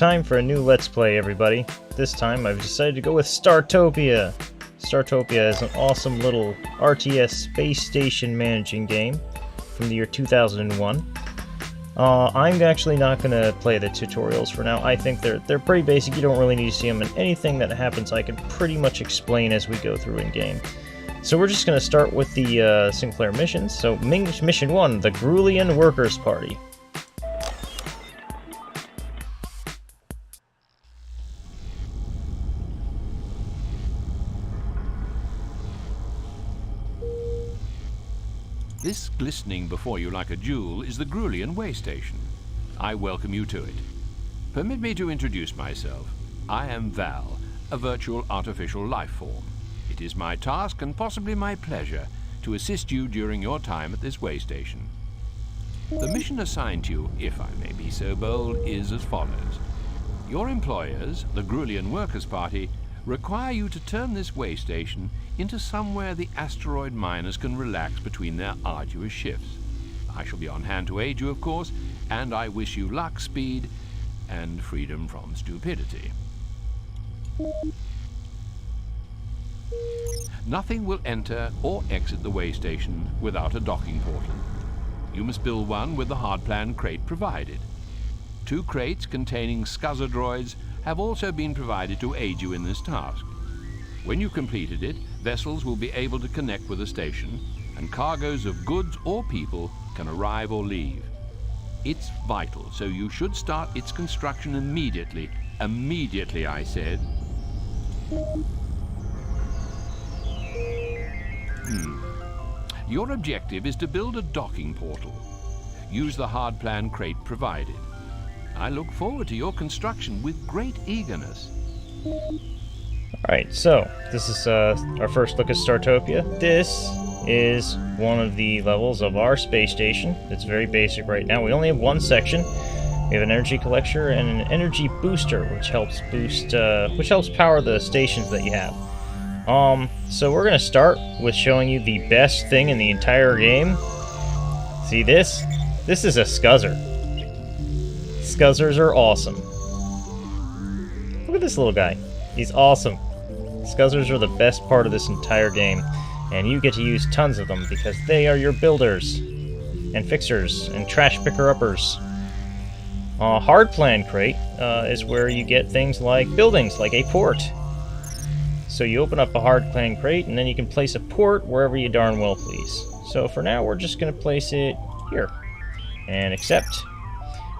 time for a new Let's Play, everybody. This time I've decided to go with Startopia. Startopia is an awesome little RTS space station managing game from the year 2001. I'm actually not going to play the tutorials for now. I think they're pretty basic. You don't really need to see them, and anything that happens I can pretty much explain as we go through in-game. So we're just going to start with the single-player missions. So Mission 1, the Groulien Workers' Party. This glistening before you like a jewel is the Groulien way station. I welcome you to it. Permit me to introduce myself. I am Val, a virtual artificial life form. It is my task and possibly my pleasure to assist you during your time at this way station. The mission assigned to you, if I may be so bold, is as follows. Your employers, the Groulien Workers' Party, require you to turn this way station into somewhere the asteroid miners can relax between their arduous shifts. I shall be on hand to aid you, of course, and I wish you luck, speed, and freedom from stupidity. Nothing will enter or exit the way station without a docking portal. You must build one with the hardplan crate provided. 2 crates containing scuzzer droids have also been provided to aid you in this task. When you've completed it, vessels will be able to connect with the station, and cargoes of goods or people can arrive or leave. It's vital, so you should start its construction immediately. Immediately, I said. Your objective is to build a docking portal. Use the hardplan crate provided. I look forward to your construction with great eagerness. Alright, so this is our first look at Startopia. This is one of the levels of our space station. It's very basic right now. We only have one section. We have an energy collector and an energy booster, which helps power the stations that you have. So we're gonna start with showing you the best thing in the entire game. See this? This is a scuzzer. Scuzzers are awesome. Look at this little guy. He's awesome. Scuzzers are the best part of this entire game, and you get to use tons of them because they are your builders and fixers and trash picker-uppers. Hardplan crate is where you get things like buildings, like a port. So you open up a hardplan crate, and then you can place a port wherever you darn well please. So for now, we're just going to place it here. And accept.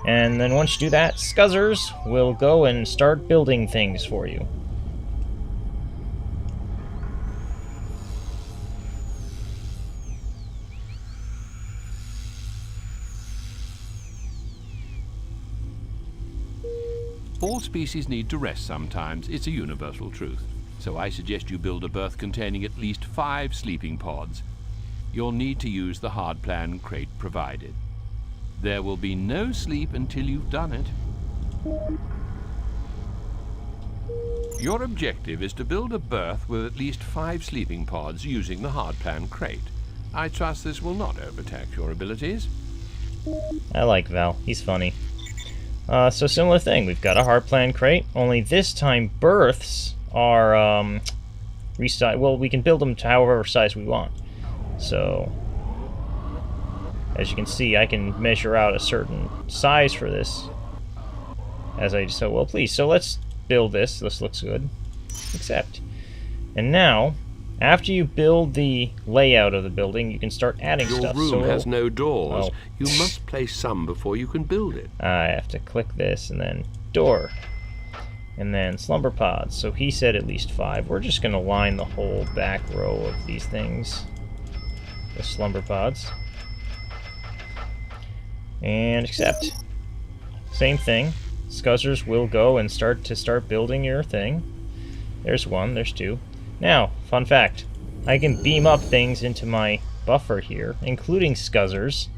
And then once you do that, Scuzzers will go and start building things for you. All species need to rest sometimes. It's a universal truth. So I suggest you build a berth containing at least 5 sleeping pods. You'll need to use the hardplan crate provided. There will be no sleep until you've done it. Your objective is to build a berth with at least 5 sleeping pods using the hardplan crate. I trust this will not overtax your abilities. I like Val. He's funny. So similar thing. We've got a hardplan crate, only this time berths are well, we can build them to however size we want. So as you can see, I can measure out a certain size for this as I so well please. So let's build this. This looks good. Accept. And now, after you build the layout of the building, you can start adding stuff. Your room has no doors. Oh. You must place some before you can build it. I have to click this and then door. And then slumber pods. So he said at least 5. We're just going to line the whole back row of these things with slumber pods. And accept. Same thing. Scuzzers will go and start building your thing. There's 1, there's 2. Now, fun fact. I can beam up things into my buffer here, including Scuzzers,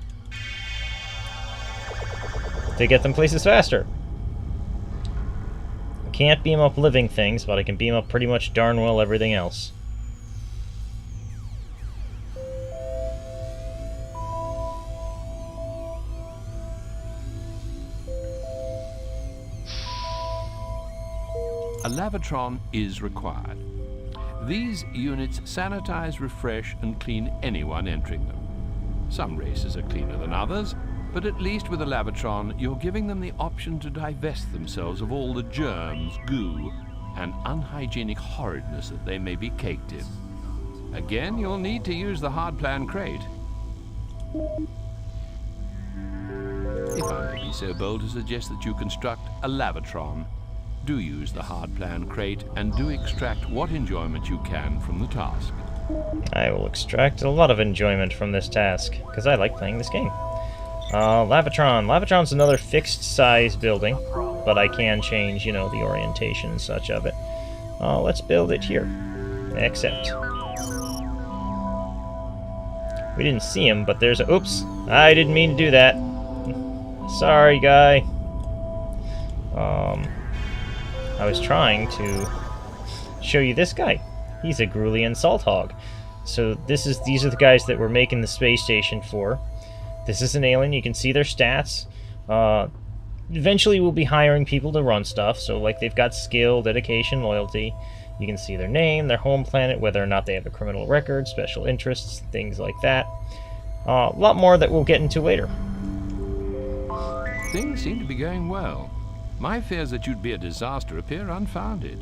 to get them places faster. I can't beam up living things, but I can beam up pretty much darn well everything else. a lavatron is required. These units sanitize, refresh, and clean anyone entering them. Some races are cleaner than others, but at least with a lavatron, you're giving them the option to divest themselves of all the germs, goo, and unhygienic horridness that they may be caked in. Again, you'll need to use the hardplan crate. If I may be so bold to suggest that you construct a lavatron, do use the hardplan crate and do extract what enjoyment you can from the task. I will extract a lot of enjoyment from this task, because I like playing this game. Lavatron. Lavatron's another fixed size building, but I can change, you know, the orientation and such of it. Let's build it here. Accept. We didn't see him, but there's a... Oops! I didn't mean to do that. Sorry, guy. I was trying to show you this guy. He's a Groulien salt hog. So these are the guys that we're making the space station for. This is an alien. You can see their stats. Eventually we'll be hiring people to run stuff. So like they've got skill, dedication, loyalty. You can see their name, their home planet, whether or not they have a criminal record, special interests, things like that. A lot more that we'll get into later. Things seem to be going well. My fears that you'd be a disaster appear unfounded.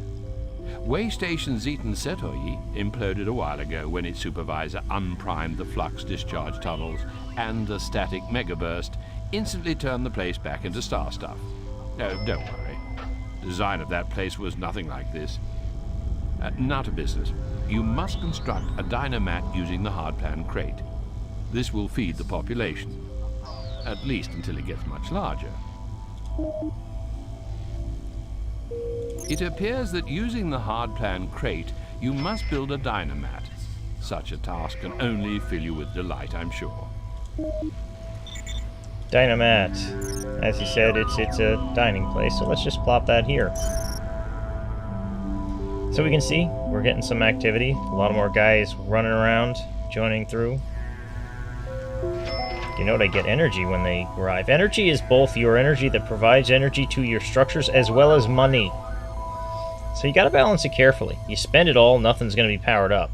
Waystation Zeton Setoyi imploded a while ago when its supervisor unprimed the flux discharge tunnels, and a static megaburst instantly turned the place back into star stuff. No, don't worry. The design of that place was nothing like this. Now to business. You must construct a dynamat using the hardplan crate. This will feed the population, at least until it gets much larger. It appears that using the hardplan crate, you must build a dynamat. Such a task can only fill you with delight, I'm sure. Dynamat. As you said, it's a dining place, so let's just plop that here. So we can see, we're getting some activity. A lot more guys running around, joining through. You know, they get energy when they arrive. Energy is both your energy that provides energy to your structures as well as money. So you gotta balance it carefully. You spend it all, nothing's gonna be powered up.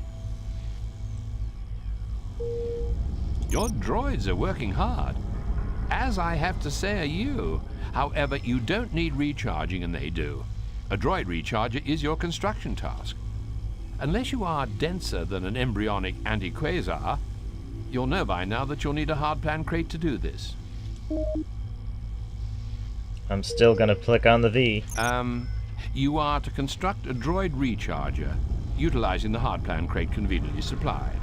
Your droids are working hard. As I have to say are you. However, you don't need recharging and they do. A droid recharger is your construction task. Unless you are denser than an embryonic anti-quasar, you'll know by now that you'll need a hardplan crate to do this. I'm still gonna click on the V. You are to construct a droid recharger, utilizing the hardplan crate conveniently supplied.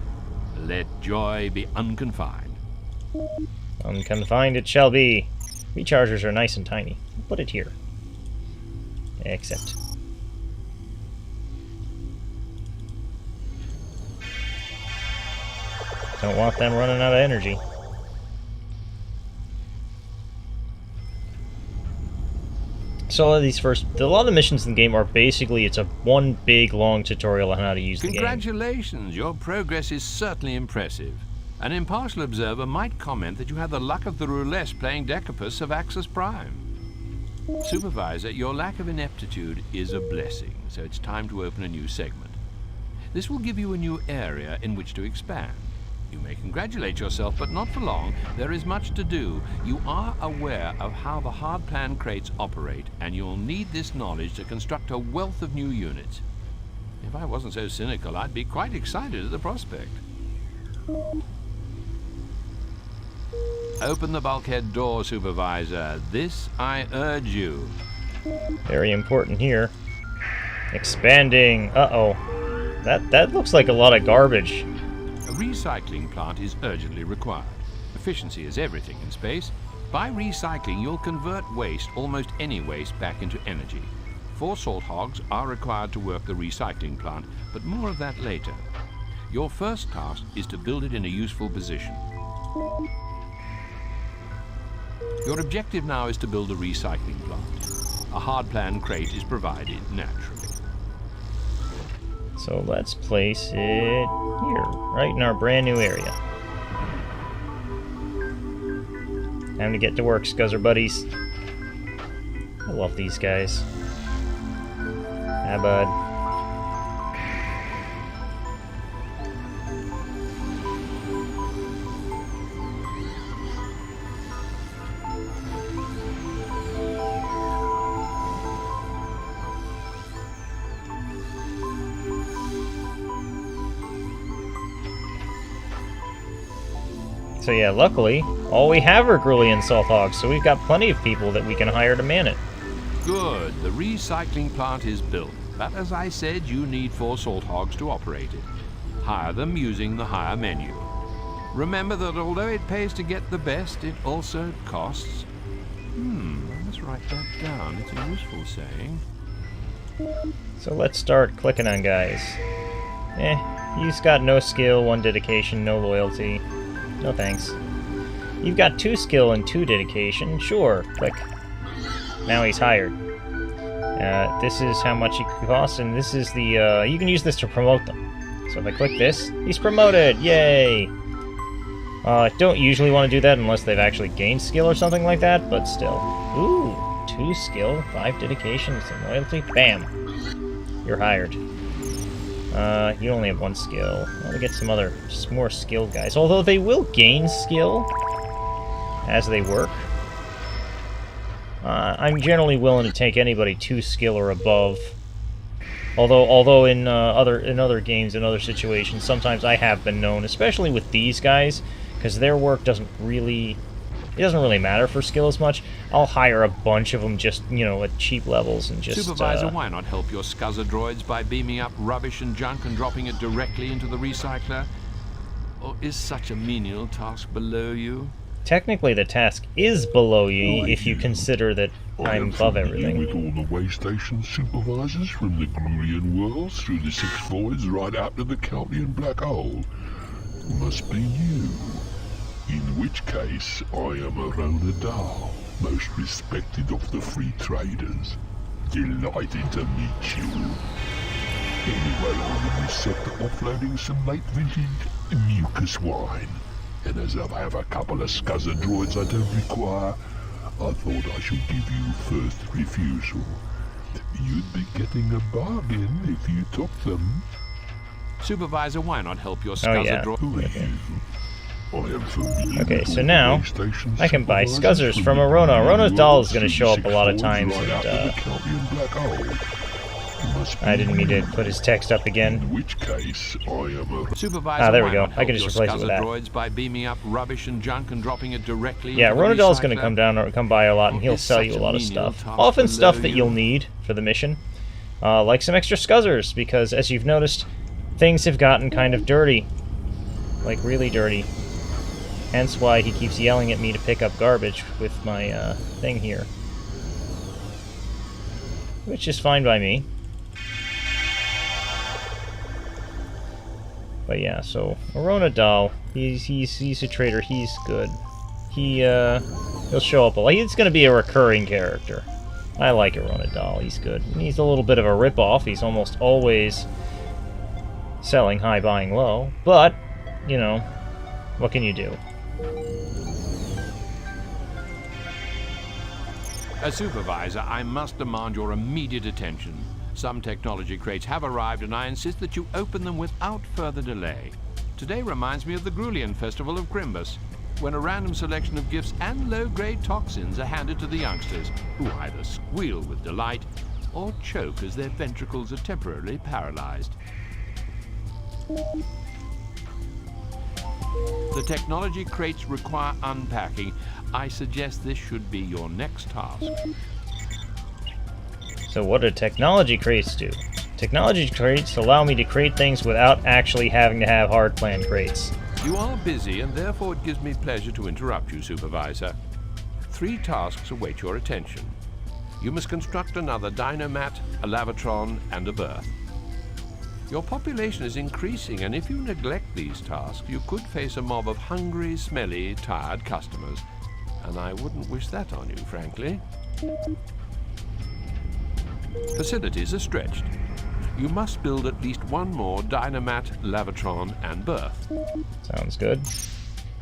Let joy be unconfined. Unconfined it shall be. Rechargers are nice and tiny. Put it here. Accept. Don't want them running out of energy. So a lot of the missions in the game are basically, it's a one big long tutorial on how to use the game. Congratulations, your progress is certainly impressive. An impartial observer might comment that you had the luck of the roulette playing Decapus of Axis Prime. Supervisor, your lack of ineptitude is a blessing, so it's time to open a new segment. This will give you a new area in which to expand. You may congratulate yourself, but not for long. There is much to do. You are aware of how the hardplan crates operate, and you'll need this knowledge to construct a wealth of new units. If I wasn't so cynical, I'd be quite excited at the prospect. Open the bulkhead door, Supervisor. This I urge you. Very important here. Expanding. Uh-oh. That looks like a lot of garbage. A recycling plant is urgently required. Efficiency is everything in space. By recycling, you'll convert waste, almost any waste, back into energy. 4 salt hogs are required to work the recycling plant, but more of that later. Your first task is to build it in a useful position. Your objective now is to build a recycling plant. A hardplan crate is provided naturally. So let's place it here, right in our brand new area. Time to get to work, Scuzzer buddies. I love these guys. Ah, bud. So yeah, luckily, all we have are Groulien salt hogs, so we've got plenty of people that we can hire to man it. Good. The recycling plant is built. But as I said, you need 4 salt hogs to operate it. Hire them using the hire menu. Remember that although it pays to get the best, it also costs. Let's write that down. It's a useful saying. So let's start clicking on guys. He's got no skill, 1 dedication, no loyalty. No thanks. You've got 2 skill and 2 dedication. Sure, click. Now he's hired. This is how much he costs, and this is the, you can use this to promote them. So if I click this, he's promoted! Yay! Don't usually want to do that unless they've actually gained skill or something like that, but still. Ooh, 2 skill, 5 dedication, some loyalty. Bam! You're hired. You only have 1 skill. I want to get some more skilled guys. Although they will gain skill as they work. I'm generally willing to take anybody 2 skill or above. Although in other games, in other situations, sometimes I have been known, especially with these guys, because their work doesn't really matter for skill as much. I'll hire a bunch of them just, at cheap levels and just... Supervisor, why not help your scuzzer droids by beaming up rubbish and junk and dropping it directly into the recycler? Or is such a menial task below you? Technically, the task is below you if you consider that I'm above everything. With all the way station supervisors from the Groulien worlds through the 6 voids right out to the Caldian black hole. Must be you. In which case, I am Arona Dahl, most respected of the free traders. Delighted to meet you. Anyway, I'm set to offloading some late vintage mucus wine. And as I have a couple of scuzzer droids I don't require, I thought I should give you first refusal. You'd be getting a bargain if you took them. Supervisor, why not help your scuzzer droid? Who are you? I am familiar Okay, so now I can buy scuzzers from Arona. Arona's doll is going to show up a lot of times, and I didn't mean to put his text up again. In which case, I am a... Supervisor, there we go. I can just replace it with that. Droids by beaming up rubbish and junk and dropping it directly. Yeah, Arona doll's going to come by a lot, and he'll sell you a lot of stuff. Often stuff that you'll need for the mission, like some extra scuzzers, because as you've noticed, things have gotten kind of dirty, like really dirty. Hence why he keeps yelling at me to pick up garbage with my thing here. Which is fine by me. But yeah, so Arona Dahl, he's a trader, he's good. He'll show up a lot. He's gonna be a recurring character. I like Arona Dahl, he's good. He's a little bit of a rip-off, he's almost always selling high, buying low, but, what can you do? As supervisor, I must demand your immediate attention. Some technology crates have arrived, and I insist that you open them without further delay. Today reminds me of the Groulien Festival of Grimbus, when a random selection of gifts and low-grade toxins are handed to the youngsters, who either squeal with delight or choke as their ventricles are temporarily paralyzed. The technology crates require unpacking. I suggest this should be your next task. So what do technology crates do? Technology crates allow me to create things without actually having to have hard-planned crates. You are busy, and therefore it gives me pleasure to interrupt you, Supervisor. 3 tasks await your attention. You must construct another Dynomat, a Lavatron, and a berth. Your population is increasing, and if you neglect these tasks, you could face a mob of hungry, smelly, tired customers. And I wouldn't wish that on you, frankly. Facilities are stretched. You must build at least 1 more Dynomat, Lavatron, and berth. Sounds good.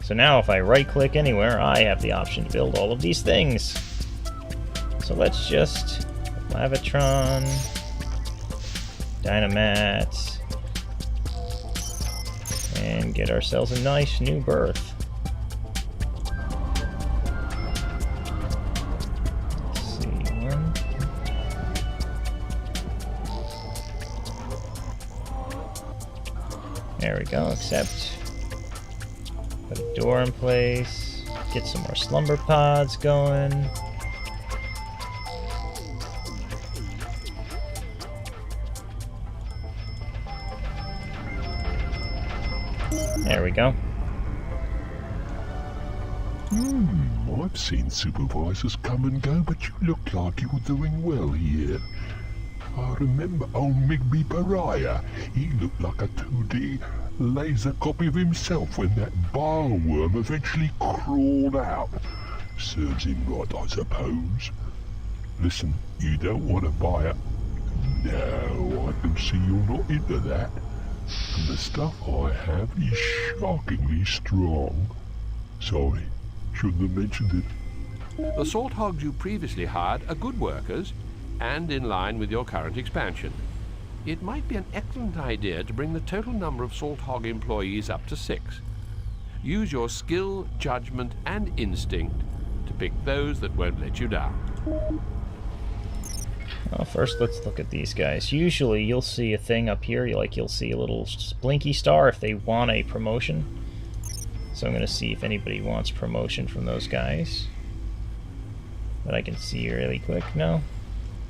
So now if I right-click anywhere, I have the option to build all of these things. So let's just... Lavatron... Dynamats. And get ourselves a nice new berth. Let's see, one. There we go, accept. Put a door in place. Get some more slumber pods going. There we go. I've seen supervisors come and go, but you look like you're doing well here. I remember old Migby Pariah. He looked like a 2D laser copy of himself when that bile worm eventually crawled out. Serves him right, I suppose. Listen, you don't want to buy it? No, I can see you're not into that. And the stuff I have is shockingly strong. Sorry, shouldn't have mentioned it. The salt hogs you previously hired are good workers and in line with your current expansion. It might be an excellent idea to bring the total number of salt hog employees up to 6. Use your skill, judgment, and instinct to pick those that won't let you down. Well, first let's look at these guys. Usually you'll see a thing up here, you'll see a little blinky star if they want a promotion. So I'm going to see if anybody wants promotion from those guys. But I can see really quick. No?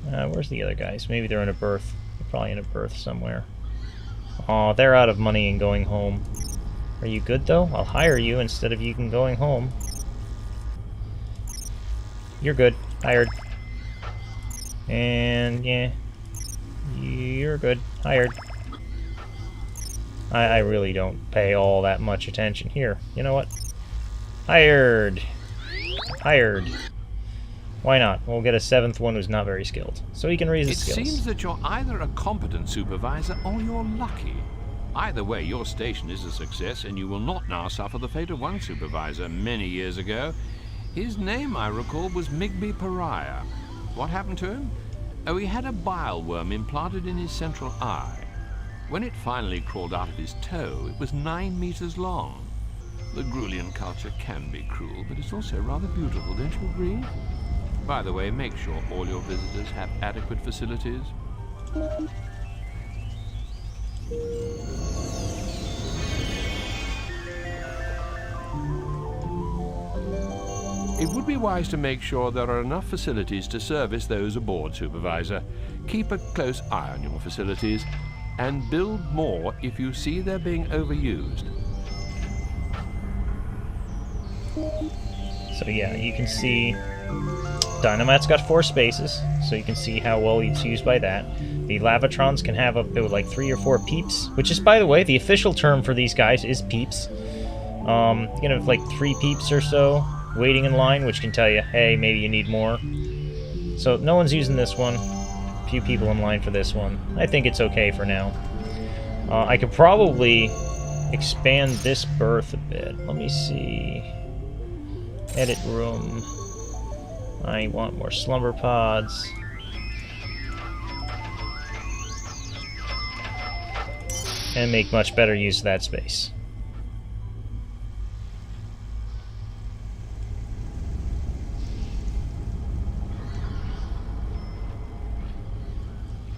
Where's the other guys? Maybe they're in a berth. They're probably in a berth somewhere. Aw, they're out of money and going home. Are you good though? I'll hire you instead of you going home. You're good. Hired. And yeah, you're good. Hired. I really don't pay all that much attention. Here, you know what? Hired. Hired. Why not? We'll get a 7th one who's not very skilled, so he can raise his skills. It seems that you're either a competent supervisor or you're lucky. Either way, your station is a success, and you will not now suffer the fate of one supervisor many years ago. His name, I recall, was Migby Pariah. What happened to him? Oh, he had a bile worm implanted in his central eye. When it finally crawled out of his toe, it was 9 meters long. The Groulien culture can be cruel, but it's also rather beautiful, don't you agree? By the way, make sure all your visitors have adequate facilities. It would be wise to make sure there are enough facilities to service those aboard, Supervisor. Keep a close eye on your facilities, and build more if you see they're being overused. So yeah, you can see Dynamite's got 4 spaces, so you can see how well it's used by that. The Lavatrons can have up to like 3 or 4 peeps, which is, by the way, the official term for these guys is peeps. You can have like 3 peeps or so waiting in line, which can tell you, hey, maybe you need more. So no one's using this one. A few people in line for this one. I think it's okay for now. I could probably expand this berth a bit. Let me see. Edit room. I want more slumber pods. And make much better use of that space.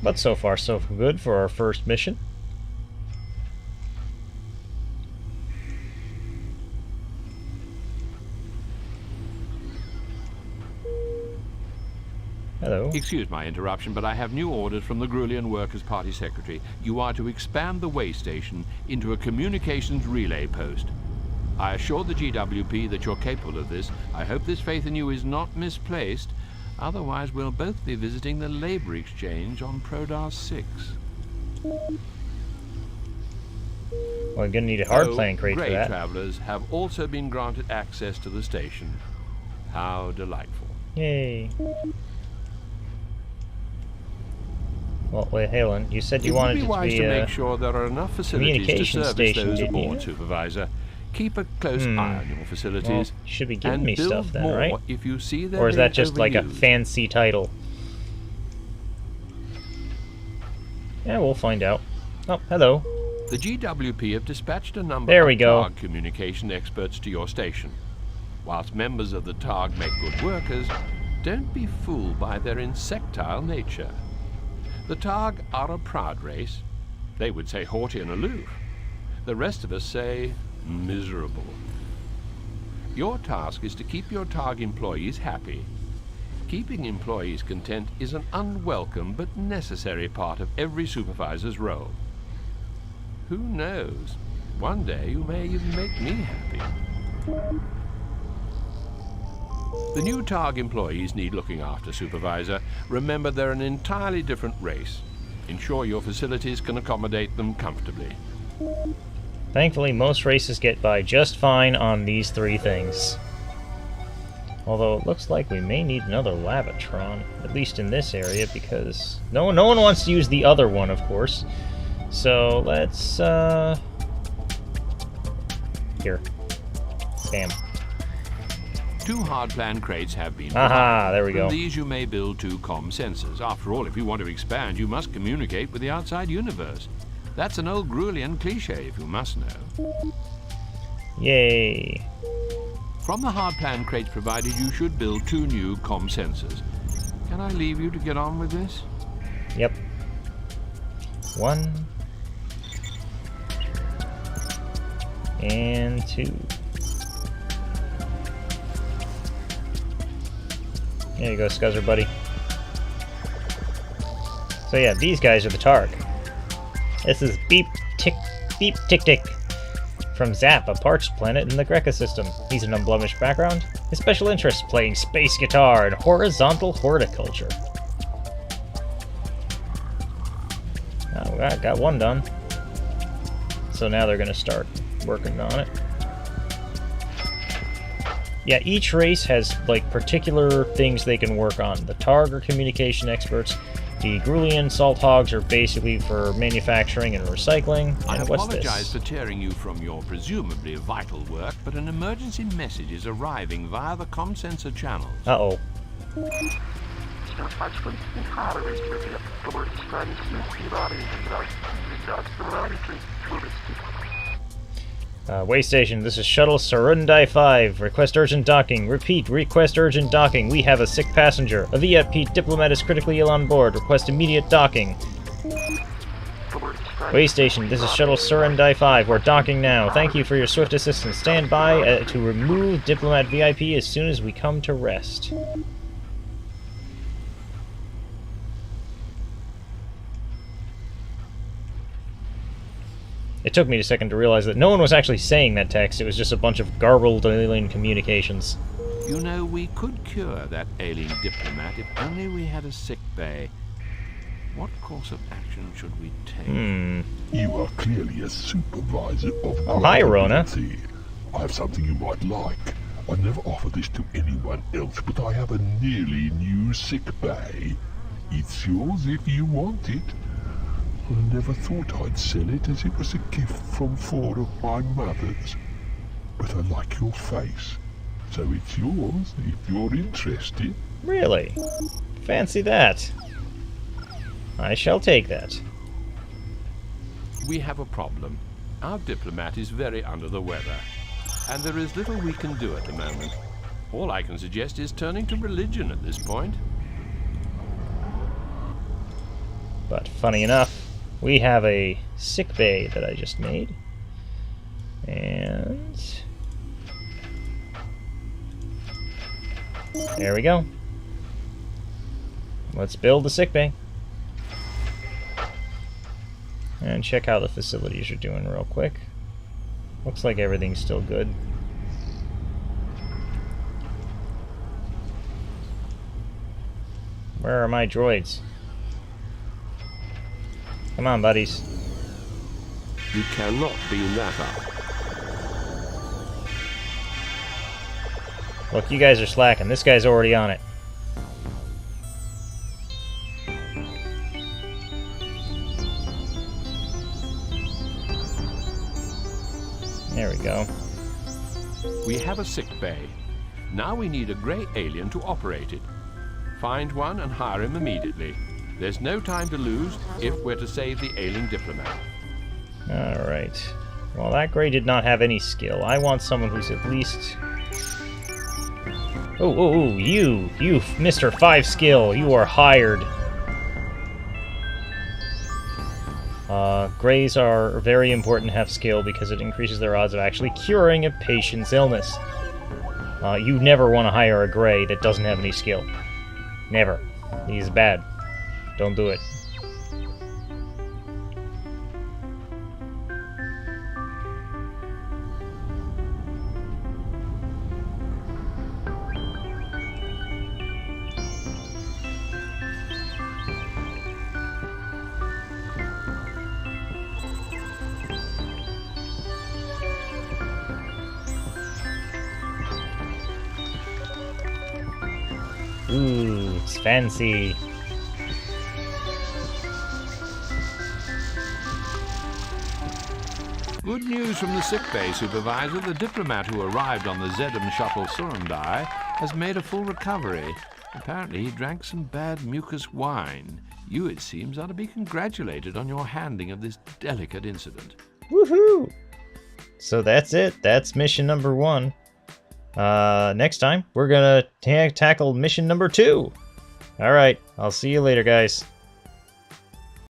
But so far, so good for our first mission. Hello. Excuse my interruption, but I have new orders from the Groulien Workers' Party Secretary. You are to expand the way station into a communications relay post. I assure the GWP that you're capable of this. I hope this faith in you is not misplaced. Otherwise, we'll both be visiting the labor exchange on Prodar 6. Well, we're gonna need a hard plan crate for that. Travelers have also been granted access to the station. How delightful. Yay. Well, wait, Helen, you said you wanted it to be wise to make sure there are enough facilities to service those aboard, Supervisor. Keep a close eye on your facilities. Well, you should be giving me stuff then, right? If you see them, or is that just like a fancy title? Yeah, we'll find out. Oh, hello. The GWP have dispatched a number There we of go. TARG communication experts to your station. Whilst members of the TARG make good workers, don't be fooled by their insectile nature. The TARG are a proud race. They would say haughty and aloof. The rest of us say miserable. Your task is to keep your TARG employees happy. Keeping employees content is an unwelcome but necessary part of every supervisor's role. Who knows? One day you may even make me happy. The new TARG employees need looking after, Supervisor. Remember, they're an entirely different race. Ensure your facilities can accommodate them comfortably. Thankfully, most races get by just fine on these 3 things. Although it looks like we may need another Lavatron, at least in this area, because no one wants to use the other one, of course. So let's here. Bam. 2 hard-plan crates have been Aha, there we go. From these you may build 2 comm sensors. After all, if you want to expand, you must communicate with the outside universe. That's an old Groulien cliché, if you must know. Yay. From the hard-plan crates provided, you should build 2 new comm sensors. Can I leave you to get on with this? Yep. 1. And 2. There you go, Scuzzer buddy. So yeah, these guys are the TARG. This is Beep Tick from Zap, a parched planet in the Greca system. He's an unblemished background. His special interest, playing space guitar and horizontal horticulture. Oh, got 1 done. So now they're gonna start working on it. Yeah, each race has, like, particular things they can work on. The TARG are communication experts. The Groulien salt hogs are basically for manufacturing and recycling. I And what's apologize this? for tearing you from your presumably vital work, but an emergency message is arriving via the comm sensor channels. Uh-oh. Way station, this is Shuttle Sarundai 5. Request urgent docking. Repeat, request urgent docking. We have a sick passenger. A VIP diplomat is critically ill on board. Request immediate docking. Way station, this is Shuttle Sarundai 5. We're docking now. Thank you for your swift assistance. Stand by to remove diplomat VIP as soon as we come to rest. It took me a second to realize that no one was actually saying that text. It was just a bunch of garbled alien communications. You know, we could cure that alien diplomat if only we had a sick bay. What course of action should we take? You are clearly a supervisor of Oh, hi, Rona. ability. I have something you might like. I never offer this to anyone else, but I have a nearly new sick bay. It's yours if you want it. I never thought I'd sell it, as it was a gift from 4 of my mothers. But I like your face, so it's yours if you're interested. Really? Fancy that. I shall take that. We have a problem. Our diplomat is very under the weather, and there is little we can do at the moment. All I can suggest is turning to religion at this point. But funny enough, we have a sick bay that I just made. And there we go. Let's build the sick bay. And check how the facilities are doing real quick. Looks like everything's still good. Where are my droids? Come on, buddies. You cannot beam that up. Look, you guys are slacking. This guy's already on it. There we go. We have a sick bay. Now we need a grey alien to operate it. Find one and hire him immediately. There's no time to lose if we're to save the ailing diplomat. Alright. Well, that Gray did not have any skill. I want someone who's at least... Oh, you, Mr. 5 skill, you are hired. Grays are very important to have skill because it increases their odds of actually curing a patient's illness. You never want to hire a Gray that doesn't have any skill. Never. He's bad. Don't do it. Ooh, it's fancy. Good news from the sickbay supervisor. The diplomat who arrived on the Zedam shuttle Surundai has made a full recovery. Apparently he drank some bad mucus wine. You, it seems, are to be congratulated on your handling of this delicate incident. Woohoo! So that's it. That's mission number 1. Next time, we're gonna tackle mission number 2. Alright, I'll see you later, guys.